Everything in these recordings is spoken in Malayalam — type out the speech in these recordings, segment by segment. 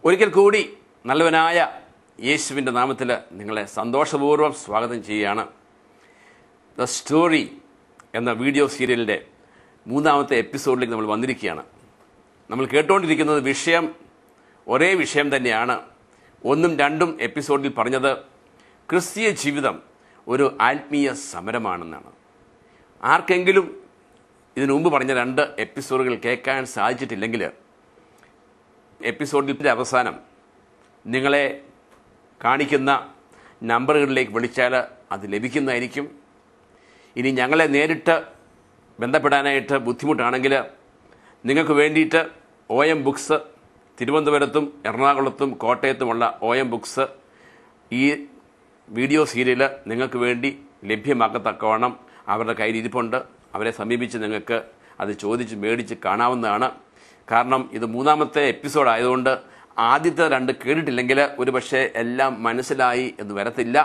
ഒരിക്കൽ കൂടി നല്ലവനായ യേശുവിൻ്റെ നാമത്തിൽ നിങ്ങളെ സന്തോഷപൂർവ്വം സ്വാഗതം ചെയ്യുകയാണ്. ദ സ്റ്റോറി എന്ന വീഡിയോ സീരിയലിൻ്റെ 3-ാമത്തെ എപ്പിസോഡിലേക്ക് നമ്മൾ വന്നിരിക്കുകയാണ്. നമ്മൾ കേട്ടുകൊണ്ടിരിക്കുന്നത് ഒരേ വിഷയം തന്നെയാണ്. 1ഉം 2ഉം എപ്പിസോഡിൽ പറഞ്ഞത് ക്രിസ്തീയ ജീവിതം ഒരു ആത്മീയ സമരമാണെന്നാണ്. ആർക്കെങ്കിലും ഇതിനു മുമ്പ് പറഞ്ഞ 2 എപ്പിസോഡുകൾ കേൾക്കാൻ സാധിച്ചിട്ടില്ലെങ്കിൽ എപ്പിസോഡിൻ്റെ അവസാനം നിങ്ങളെ കാണിക്കുന്ന നമ്പറുകളിലേക്ക് വിളിച്ചാൽ അത് ലഭിക്കുന്നതായിരിക്കും. ഇനി ഞങ്ങളെ നേരിട്ട് ബന്ധപ്പെടാനായിട്ട് ബുദ്ധിമുട്ടാണെങ്കിൽ നിങ്ങൾക്ക് വേണ്ടിയിട്ട് OM ബുക്സ് തിരുവനന്തപുരത്തും എറണാകുളത്തും കോട്ടയത്തുമുള്ള OM ബുക്സ് ഈ വീഡിയോ സീരിയൽ നിങ്ങൾക്ക് വേണ്ടി ലഭ്യമാക്കത്തക്കവണ്ണം അവരുടെ കയ്യിൽ ഇരിപ്പുണ്ട്. അവരെ സമീപിച്ച് നിങ്ങൾക്ക് അത് ചോദിച്ച് മേടിച്ച് കാണാവുന്നതാണ്. കാരണം ഇത് 3-ാമത്തെ എപ്പിസോഡ് ആയതുകൊണ്ട് ആദ്യത്തെ 2 കേട്ടിട്ടില്ലെങ്കിൽ ഒരുപക്ഷെ എല്ലാം മനസ്സിലായി എന്ന് വരത്തില്ല.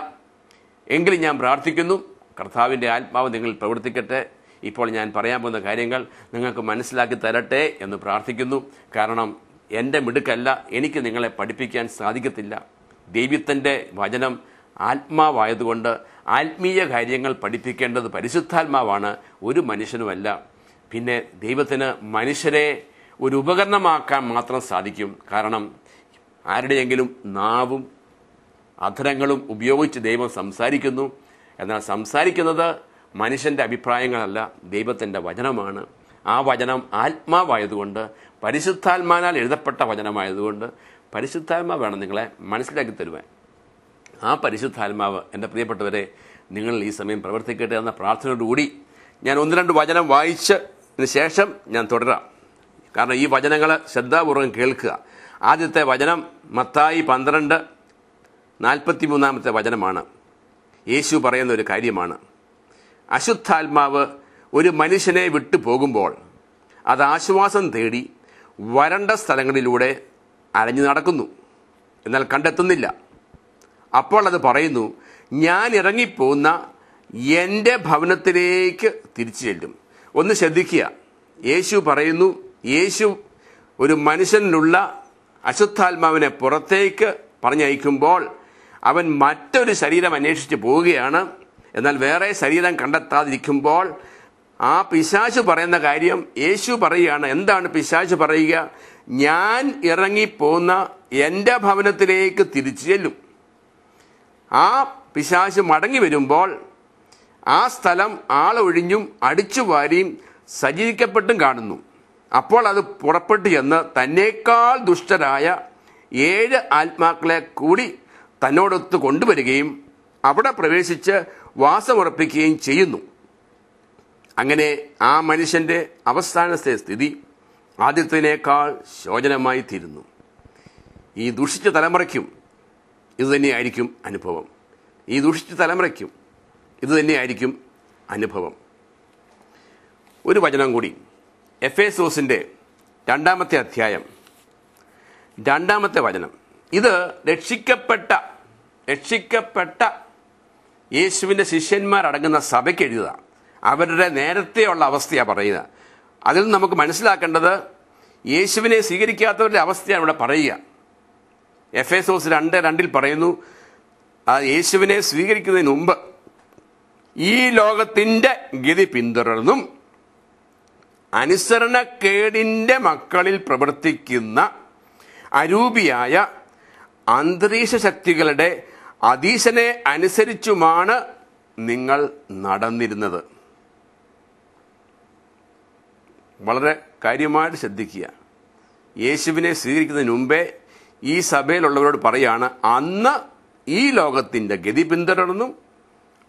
എങ്കിലും ഞാൻ പ്രാർത്ഥിക്കുന്നു, കർത്താവിൻ്റെ ആത്മാവ് നിങ്ങളിൽ പ്രവർത്തിക്കട്ടെ. ഇപ്പോൾ ഞാൻ പറയാൻ പോകുന്ന കാര്യങ്ങൾ നിങ്ങൾക്ക് മനസ്സിലാക്കി തരട്ടെ എന്ന് പ്രാർത്ഥിക്കുന്നു. കാരണം എൻ്റെ മിടുക്കല്ല, എനിക്ക് നിങ്ങളെ പഠിപ്പിക്കാൻ സാധിക്കത്തില്ല. ദൈവത്തിൻ്റെ വചനം ആത്മാവായതുകൊണ്ട് ആത്മീയ കാര്യങ്ങൾ പഠിപ്പിക്കേണ്ടത് പരിശുദ്ധാത്മാവാണ്, ഒരു മനുഷ്യനുമല്ല. പിന്നെ ദൈവത്തിന് മനുഷ്യരെ ഒരു ഉപകരണമാക്കാൻ മാത്രം സാധിക്കും. കാരണം ആരുടെയെങ്കിലും നാവും അധരങ്ങളും ഉപയോഗിച്ച് ദൈവം സംസാരിക്കുന്നു. എന്നാൽ സംസാരിക്കുന്നത് മനുഷ്യൻ്റെ അഭിപ്രായങ്ങളല്ല, ദൈവത്തിൻ്റെ വചനമാണ്. ആ വചനം ആത്മാവായതുകൊണ്ട്, പരിശുദ്ധാത്മാനാൽ എഴുതപ്പെട്ട വചനമായതുകൊണ്ട് പരിശുദ്ധാത്മാവ് വേണം നിങ്ങളെ മനസ്സിലാക്കി തരുവാൻ. ആ പരിശുദ്ധാത്മാവ് എൻ്റെ പ്രിയപ്പെട്ടവരെ നിങ്ങൾ ഈ സമയം പ്രവർത്തിക്കട്ടെ എന്ന പ്രാർത്ഥനയോടുകൂടി ഞാൻ 1-2 വചനം വായിച്ചതിന് ശേഷം ഞാൻ തുടരാം. കാരണം ഈ വചനങ്ങൾ ശ്രദ്ധാപൂർവ്വം കേൾക്കുക. ആദ്യത്തെ വചനം മത്തായി 12:43 വചനമാണ്. യേശു പറയുന്ന ഒരു കാര്യമാണ്. അശുദ്ധാത്മാവ് ഒരു മനുഷ്യനെ വിട്ടു പോകുമ്പോൾ അത് ആശ്വാസം തേടി വരണ്ട സ്ഥലങ്ങളിലൂടെ അലഞ്ഞു നടക്കുന്നു, എന്നാൽ കണ്ടെത്തുന്നില്ല. അപ്പോൾ അത് പറയുന്നു, ഞാൻ ഇറങ്ങിപ്പോകുന്ന എൻ്റെ ഭവനത്തിലേക്ക് തിരിച്ചു ചെല്ലും. ഒന്ന് ശ്രദ്ധിക്കുക, യേശു പറയുന്നു, യേശു ഒരു മനുഷ്യനിലുള്ള അശുദ്ധാത്മാവിനെ പുറത്തേക്ക് പറഞ്ഞയക്കുമ്പോൾ അവൻ മറ്റൊരു ശരീരം അന്വേഷിച്ച് പോവുകയാണ്. എന്നാൽ വേറെ ശരീരം കണ്ടെത്താതിരിക്കുമ്പോൾ ആ പിശാച് പറയുന്ന കാര്യം യേശു പറയുകയാണ്. എന്താണ് പിശാച് പറയുക? ഞാൻ ഇറങ്ങിപ്പോകുന്ന എൻ്റെ ഭവനത്തിലേക്ക് തിരിച്ചു ചെല്ലും. ആ പിശാച് മടങ്ങി വരുമ്പോൾ ആ സ്ഥലം ആളൊഴിഞ്ഞും അടിച്ചുവാരിയും സജ്ജീകരിക്കപ്പെട്ടും കാണുന്നു. അപ്പോൾ അത് പുറപ്പെട്ടു ചെന്ന് തന്നേക്കാൾ ദുഷ്ടരായ 7 ആത്മാക്കളെ കൂടി തന്നോടൊത്ത് കൊണ്ടുവരികയും അവിടെ പ്രവേശിച്ച് വാസമുറപ്പിക്കുകയും ചെയ്യുന്നു. അങ്ങനെ ആ മനുഷ്യൻ്റെ അവസാനത്തെ സ്ഥിതി ആദ്യത്തിനേക്കാൾ ശോചനമായി തീരുന്നു. ഈ ദുഷിച്ച തലമുറയ്ക്കും ഇതുതന്നെയായിരിക്കും അനുഭവം. ഈ ദുഷിച്ച തലമുറയ്ക്കും ഇതുതന്നെയായിരിക്കും അനുഭവം. ഒരു വചനം കൂടി, എഫേസോസിൻ്റെ 2-ാമത്തെ അധ്യായം 2-ാമത്തെ വചനം. ഇത് രക്ഷിക്കപ്പെട്ട യേശുവിൻ്റെ ശിഷ്യന്മാരടങ്ങുന്ന സഭയ്ക്ക് എഴുതുക. അവരുടെ നേരത്തെയുള്ള അവസ്ഥയാണ് പറയുക. അതിൽ നമുക്ക് മനസ്സിലാക്കേണ്ടത് യേശുവിനെ സ്വീകരിക്കാത്തവരുടെ അവസ്ഥയാണ് ഇവിടെ പറയുക. എഫേസോസ് 2:2 പറയുന്നു, യേശുവിനെ സ്വീകരിക്കുന്നതിന് മുമ്പ് ഈ ലോകത്തിൻ്റെ ഗതി പിന്തുടർന്നും അനുസരണക്കേടിൻ്റെ മക്കളിൽ പ്രവർത്തിക്കുന്ന അരൂപിയായ അന്തരീക്ഷ ശക്തികളുടെ അധീശനെ അനുസരിച്ചുമാണ് നിങ്ങൾ നടന്നിരുന്നത്. വളരെ കാര്യമായിട്ട് ശ്രദ്ധിക്കുക. യേശുവിനെ സ്വീകരിക്കുന്നതിന് മുമ്പേ ഈ സഭയിലുള്ളവരോട് പറയാണ്, അന്ന് ഈ ലോകത്തിൻ്റെ ഗതി പിന്തുടർന്നും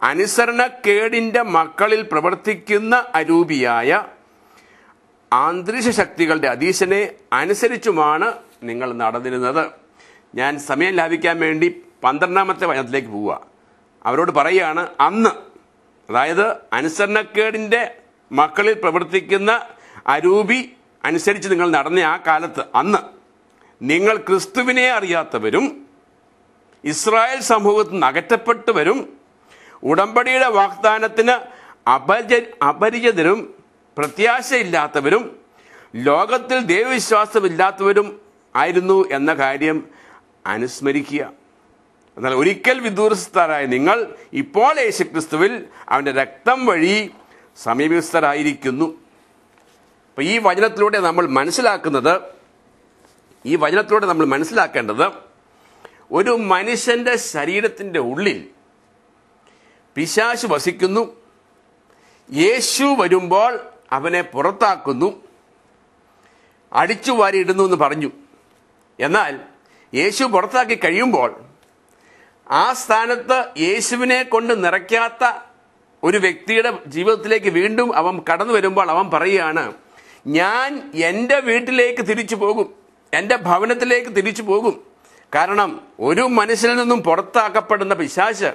അനുസരണക്കേടിൻ്റെ മക്കളിൽ പ്രവർത്തിക്കുന്ന അരൂപിയായ അന്തരീക്ഷ ശക്തികളുടെ അധീശനെ അനുസരിച്ചുമാണ് നിങ്ങൾ നടന്നിരുന്നത്. ഞാൻ സമയം ലാഭിക്കാൻ വേണ്ടി 12-ാമത്തെ വചനത്തിലേക്ക് പോവുക. അവരോട് പറയുകയാണ്, അന്ന്, അതായത് അനുസരണക്കേടിൻ്റെ മക്കളിൽ പ്രവർത്തിക്കുന്ന അരൂപി അനുസരിച്ച് നിങ്ങൾ നടന്ന ആ കാലത്ത്, അന്ന് നിങ്ങൾ ക്രിസ്തുവിനെ അറിയാത്തവരും ഇസ്രായേൽ സമൂഹത്തിൽ നിന്ന് അകറ്റപ്പെട്ടവരും ഉടമ്പടിയുടെ വാഗ്ദാനത്തിന് അപരിചിതരും പ്രത്യാശയില്ലാത്തവരും ലോകത്തിൽ ദൈവവിശ്വാസമില്ലാത്തവരും ആയിരുന്നു എന്ന കാര്യം അനുസ്മരിക്കുക. എന്നാൽ ഒരിക്കൽ വിദൂരസ്ഥരായ നിങ്ങൾ ഇപ്പോൾ യേശുക്രിസ്തുവിൽ അവൻ്റെ രക്തം വഴി സമീപസ്ഥരായിരിക്കുന്നു. അപ്പോൾ ഈ വചനത്തിലൂടെ നമ്മൾ മനസ്സിലാക്കേണ്ടത് ഒരു മനുഷ്യൻ്റെ ശരീരത്തിൻ്റെ ഉള്ളിൽ പിശാച് വസിക്കുന്നു. യേശു വരുമ്പോൾ അവനെ പുറത്താക്കുന്നു, അടിച്ചു വാരിയിടുന്നു എന്ന് പറഞ്ഞു. എന്നാൽ യേശു പുറത്താക്കി കഴിയുമ്പോൾ ആ സ്ഥാനത്ത് യേശുവിനെ കൊണ്ട് നിറയ്ക്കാത്ത ഒരു വ്യക്തിയുടെ ജീവിതത്തിലേക്ക് വീണ്ടും അവൻ കടന്നു വരുമ്പോൾ അവൻ പറയുകയാണ്, ഞാൻ എൻ്റെ വീട്ടിലേക്ക് തിരിച്ചു പോകും, എൻ്റെ ഭവനത്തിലേക്ക് തിരിച്ചു പോകും. കാരണം ഒരു മനുഷ്യനിൽ നിന്നും പുറത്താക്കപ്പെടുന്ന പിശാച്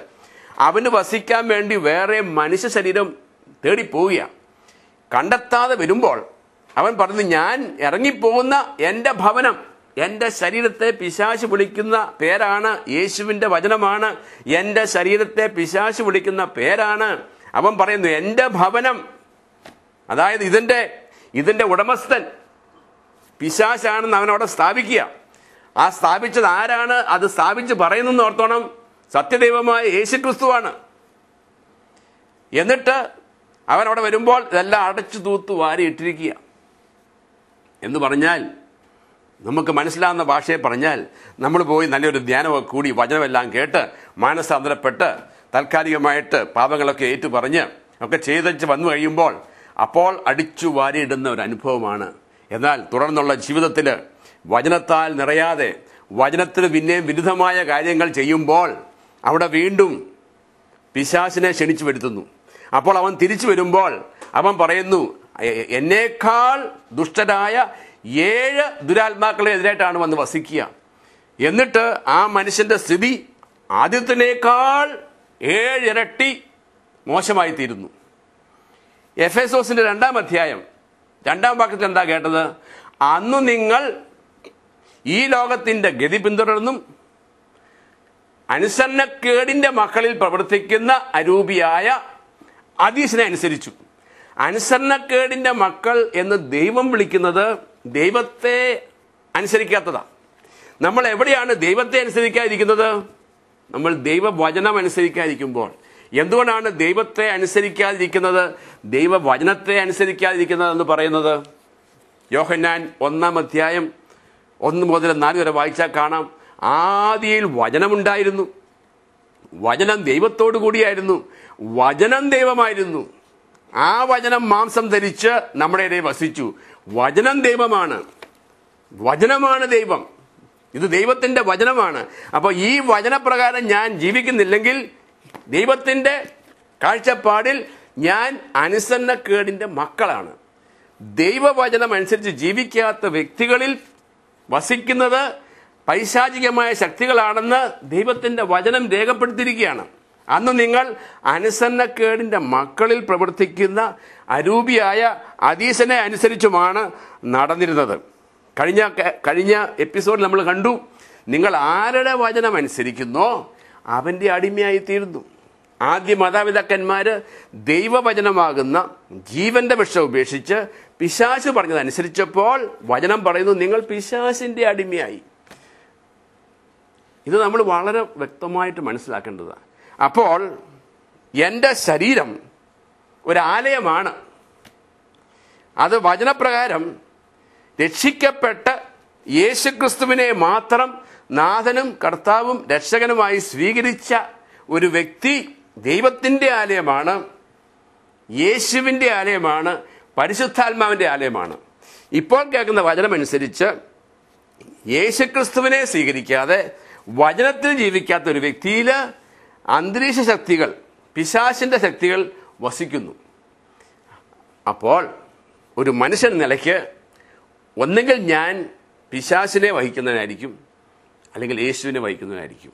അവന് വസിക്കാൻ വേണ്ടി വേറെ മനുഷ്യ ശരീരം തേടിപ്പോവുകയാണ്. കണ്ടെത്താതെ വരുമ്പോൾ അവൻ പറഞ്ഞു, ഞാൻ ഇറങ്ങിപ്പോകുന്ന എൻ്റെ ഭവനം, എൻ്റെ ശരീരത്തെ പിശാച് വിളിക്കുന്ന പേരാണ്, യേശുവിൻ്റെ വചനമാണ് എൻ്റെ ശരീരത്തെ പിശാച് വിളിക്കുന്ന പേരാണ്. അവൻ പറയുന്നു, എൻ്റെ ഭവനം, അതായത് ഇതിൻ്റെ ഉടമസ്ഥൻ പിശാചാണെന്ന് അവനവിടെ സ്ഥാപിക്കുക. ആ സ്ഥാപിച്ചത് ആരാണ്? അത് സ്ഥാപിച്ച് പറയുന്നെന്ന് ഓർത്തോണം, സത്യദൈവമായ യേശുക്രിസ്തുവാണ്. എന്നിട്ട് അവനവിടെ വരുമ്പോൾ ഇതെല്ലാം അടച്ചു തൂത്ത് വാരി ഇട്ടിരിക്കുക എന്ന് പറഞ്ഞാൽ, നമുക്ക് മനസ്സിലാവുന്ന ഭാഷയെ പറഞ്ഞാൽ, നമ്മൾ പോയി നല്ലൊരു ധ്യാനമൊക്കെ കൂടി വചനമെല്ലാം കേട്ട് മാനസാന്തരപ്പെട്ട് താൽക്കാലികമായിട്ട് പാപങ്ങളൊക്കെ ഏറ്റുപറഞ്ഞ് ഒക്കെ ചെയ്തു വന്നു കഴിയുമ്പോൾ അപ്പോൾ അടിച്ചു വാരിയിടുന്ന ഒരു അനുഭവമാണ്. എന്നാൽ തുടർന്നുള്ള ജീവിതത്തിൽ വചനത്താൽ നിറയാതെ വചനത്തിന് പിന്നെയും വിരുദ്ധമായ കാര്യങ്ങൾ ചെയ്യുമ്പോൾ അവിടെ വീണ്ടും പിശാചിനെ ക്ഷണിച്ചു വരുത്തുന്നു. അപ്പോൾ അവൻ തിരിച്ചു വരുമ്പോൾ അവൻ പറയുന്നു, എന്നേക്കാൾ ദുഷ്ടരായ 7 ദുരാത്മാക്കളെ എതിരായിട്ടാണ് വന്ന് വസിക്കുക. എന്നിട്ട് ആ മനുഷ്യന്റെ സ്ഥിതി ആദ്യത്തിനേക്കാൾ 7 ഇരട്ടി മോശമായി തീരുന്നു. എഫേസോസിന്റെ 2-ാം അധ്യായം 2-ാം വാക്യത്തിൽ എന്താ കേട്ടത്? അന്ന് നിങ്ങൾ ഈ ലോകത്തിന്റെ ഗതി പിന്തുടർന്നും അനുസരണക്കേടിന്റെ മക്കളിൽ പ്രവർത്തിക്കുന്ന അരൂപിയായ അതീശനെ അനുസരിച്ചു. അനുസരണക്കേടിന്റെ മക്കൾ എന്ന് ദൈവം വിളിക്കുന്നത് ദൈവത്തെ അനുസരിക്കാത്തതാണ്. നമ്മൾ എവിടെയാണ് ദൈവത്തെ അനുസരിക്കാതിരിക്കുന്നത്? നമ്മൾ ദൈവവചനം അനുസരിക്കാതിരിക്കുമ്പോൾ. എന്തുകൊണ്ടാണ് ദൈവത്തെ അനുസരിക്കാതിരിക്കുന്നത്, ദൈവവചനത്തെ അനുസരിക്കാതിരിക്കുന്നത് എന്ന് പറയുന്നത്? യോഹന്നാൻ 1-ാം അധ്യായം 1 മുതൽ 4 വരെ വായിച്ചാൽ കാണാം, ആദിയിൽ വചനമുണ്ടായിരുന്നു, വചനം ദൈവത്തോടു കൂടിയായിരുന്നു, വചനം ദൈവമായിരുന്നു, ആ വചനം മാംസം ധരിച്ച് നമ്മുടെ ഇടയിൽ വസിച്ചു. വചനം ദൈവമാണ്, വചനമാണ് ദൈവം, ഇത് ദൈവത്തിന്റെ വചനമാണ്. അപ്പോൾ ഈ വചനപ്രകാരം ഞാൻ ജീവിക്കുന്നില്ലെങ്കിൽ ദൈവത്തിന്റെ കാഴ്ചപ്പാടിൽ ഞാൻ അനുസരണക്കേടിന്റെ മക്കളാണ്. ദൈവവചനം അനുസരിച്ച് ജീവിക്കാത്ത വ്യക്തികളിൽ വസിക്കുന്നത് പൈശാചികമായ ശക്തികളാണെന്ന് ദൈവത്തിന്റെ വചനം രേഖപ്പെടുത്തിയിരിക്കുകയാണ്. അന്ന് നിങ്ങൾ അനുസരണക്കേടിന്റെ മക്കളിൽ പ്രവർത്തിക്കുന്ന അരൂപിയായ അതീശനെ അനുസരിച്ചുമാണ് നടന്നിരുന്നത്. കഴിഞ്ഞ എപ്പിസോഡിൽ നമ്മൾ കണ്ടു, നിങ്ങൾ ആരുടെ വചനം അനുസരിക്കുന്നോ അവൻ്റെ അടിമയായിത്തീരുന്നു. ആദ്യ മാതാപിതാക്കന്മാര് ദൈവവചനമാകുന്ന ജീവന്റെ വിഷം ഉപേക്ഷിച്ച് പിശാച് പറഞ്ഞതനുസരിച്ചപ്പോൾ വചനം പറയുന്നു, നിങ്ങൾ പിശാചിന്റെ അടിമയായി. ഇത് നമ്മൾ വളരെ വ്യക്തമായിട്ട് മനസ്സിലാക്കേണ്ടതാണ്. അപ്പോൾ എൻ്റെ ശരീരം ഒരാലയമാണ്. അത് വചനപ്രകാരം രക്ഷിക്കപ്പെട്ട് യേശുക്രിസ്തുവിനെ മാത്രം നാഥനും കർത്താവും രക്ഷകനുമായി സ്വീകരിച്ച ഒരു വ്യക്തി ദൈവത്തിൻ്റെ ആലയമാണ്, യേശുവിൻ്റെ ആലയമാണ്, പരിശുദ്ധാത്മാവിൻ്റെ ആലയമാണ്. ഇപ്പോൾ കേൾക്കുന്ന വചനമനുസരിച്ച് യേശുക്രിസ്തുവിനെ സ്വീകരിക്കാതെ വചനത്തിൽ ജീവിക്കാത്ത ഒരു വ്യക്തിയിൽ അന്തരീക്ഷ ശക്തികൾ, പിശാചിന്റെ ശക്തികൾ വസിക്കുന്നു. അപ്പോൾ ഒരു മനുഷ്യൻ നിലയ്ക്ക് ഒന്നുകിൽ ഞാൻ പിശാചിനെ വഹിക്കുന്നവനായിരിക്കും, അല്ലെങ്കിൽ യേശുവിനെ വഹിക്കുന്നവനായിരിക്കും.